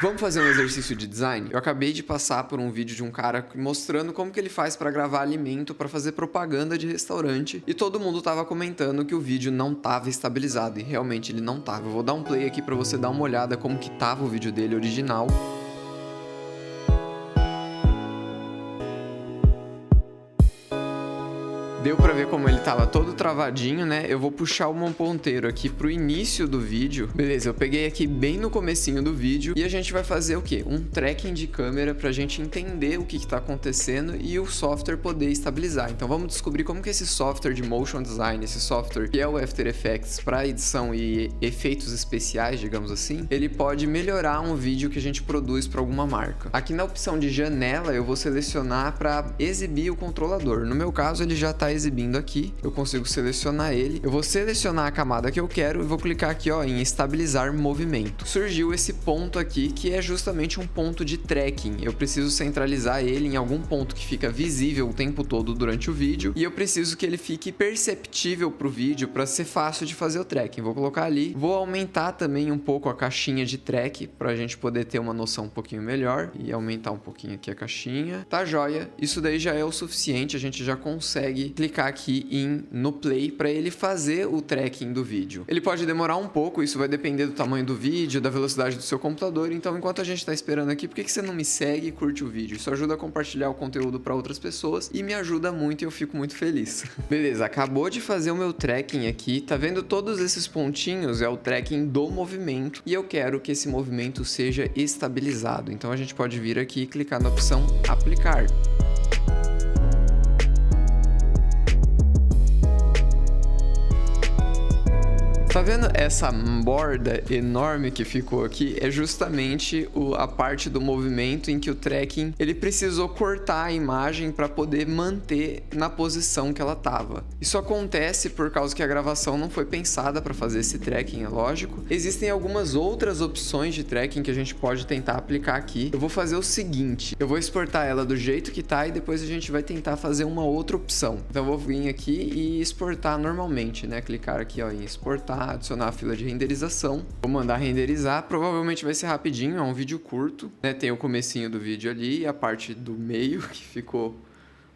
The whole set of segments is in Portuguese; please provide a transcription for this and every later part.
Vamos fazer um exercício de design? Eu acabei de passar por um vídeo de um cara mostrando como que ele faz para gravar alimento para fazer propaganda de restaurante e todo mundo tava comentando que o vídeo não tava estabilizado e realmente ele não tava. Eu vou dar um play aqui para você dar uma olhada como que tava o vídeo dele original. Deu pra ver como ele tava todo travadinho, né? Eu vou puxar o meu ponteiro aqui pro início do vídeo. Beleza, eu peguei aqui bem no comecinho do vídeo e a gente vai fazer o quê? Um tracking de câmera pra gente entender o que tá acontecendo e o software poder estabilizar. Então vamos descobrir como que esse software de motion design, esse software que é o After Effects para edição e efeitos especiais, digamos assim, ele pode melhorar um vídeo que a gente produz para alguma marca. Aqui na opção de janela eu vou selecionar para exibir o controlador. No meu caso ele já tá exibindo aqui, eu consigo selecionar ele, eu vou selecionar a camada que eu quero e vou clicar aqui ó, em estabilizar movimento. Surgiu esse ponto aqui que é justamente um ponto de tracking, eu preciso centralizar ele em algum ponto que fica visível o tempo todo durante o vídeo e eu preciso que ele fique perceptível para o vídeo para ser fácil de fazer o tracking. Vou colocar ali, vou aumentar também um pouco a caixinha de track para a gente poder ter uma noção um pouquinho melhor e aumentar um pouquinho aqui a caixinha. Tá joia, isso daí já é o suficiente, a gente já consegue clicar aqui no play para ele fazer o tracking do vídeo. Ele pode demorar um pouco, isso vai depender do tamanho do vídeo, da velocidade do seu computador, então enquanto a gente está esperando aqui, por que você não me segue e curte o vídeo? Isso ajuda a compartilhar o conteúdo para outras pessoas e me ajuda muito e eu fico muito feliz. Beleza, acabou de fazer o meu tracking aqui, tá vendo todos esses pontinhos? É o tracking do movimento e eu quero que esse movimento seja estabilizado, então a gente pode vir aqui e clicar na opção aplicar. Tá vendo essa borda enorme que ficou aqui? É justamente a parte do movimento em que o tracking ele precisou cortar a imagem para poder manter na posição que ela estava. Isso acontece por causa que a gravação não foi pensada para fazer esse tracking, é lógico. Existem algumas outras opções de tracking que a gente pode tentar aplicar aqui. Eu vou fazer o seguinte, eu vou exportar ela do jeito que tá e depois a gente vai tentar fazer uma outra opção. Então eu vou vir aqui e exportar normalmente, né? Clicar aqui ó, em exportar, adicionar a fila de renderização, vou mandar renderizar, provavelmente vai ser rapidinho, é um vídeo curto, né? Tem o comecinho do vídeo ali e a parte do meio que ficou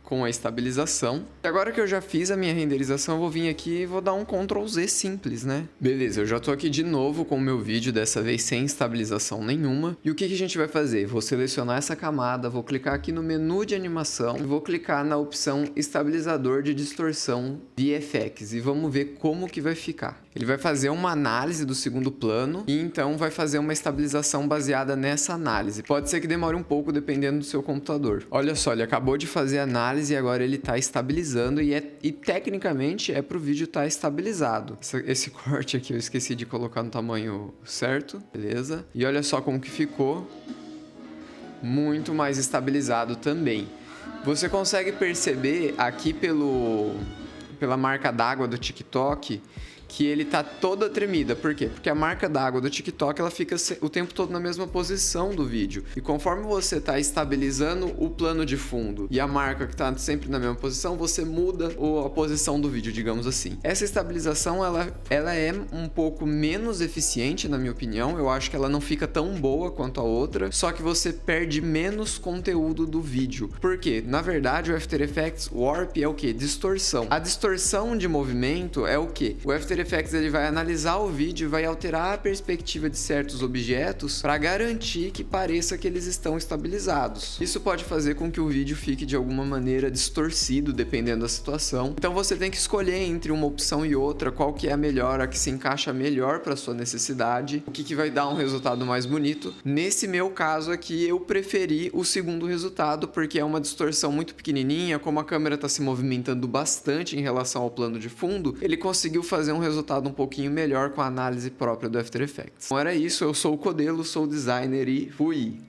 com a estabilização. E agora que eu já fiz a minha renderização, eu vou vir aqui e vou dar um Ctrl Z simples, né? Beleza, eu já tô aqui de novo com o meu vídeo, dessa vez sem estabilização nenhuma. E o que a gente vai fazer? Vou selecionar essa camada, vou clicar aqui no menu de animação e vou clicar na opção estabilizador de distorção VFX e vamos ver como que vai ficar. Ele vai fazer uma análise do segundo plano e então vai fazer uma estabilização baseada nessa análise. Pode ser que demore um pouco dependendo do seu computador. Olha só, ele acabou de fazer a análise e agora ele está estabilizando e tecnicamente é para o vídeo estar estabilizado. Esse corte aqui eu esqueci de colocar no tamanho certo, beleza? E olha só como que ficou, muito mais estabilizado também. Você consegue perceber aqui pela marca d'água do TikTok que ele tá toda tremida. Por quê? Porque a marca d'água do TikTok ela fica o tempo todo na mesma posição do vídeo. E conforme você tá estabilizando o plano de fundo e a marca que tá sempre na mesma posição, você muda a posição do vídeo, digamos assim. Essa estabilização ela é um pouco menos eficiente, na minha opinião. Eu acho que ela não fica tão boa quanto a outra, só que você perde menos conteúdo do vídeo. Por quê? Na verdade, o After Effects Warp é o quê? Distorção. A distorção de movimento é o quê? O After Effects ele vai analisar o vídeo e vai alterar a perspectiva de certos objetos para garantir que pareça que eles estão estabilizados. Isso pode fazer com que o vídeo fique de alguma maneira distorcido dependendo da situação. Então você tem que escolher entre uma opção e outra qual que é a melhor, a que se encaixa melhor para sua necessidade, o que vai dar um resultado mais bonito. Nesse meu caso aqui eu preferi o segundo resultado porque é uma distorção muito pequenininha, como a câmera está se movimentando bastante em relação ao plano de fundo, ele conseguiu fazer um resultado um pouquinho melhor com a análise própria do After Effects. Então era isso, eu sou o Codelo, sou designer e fui!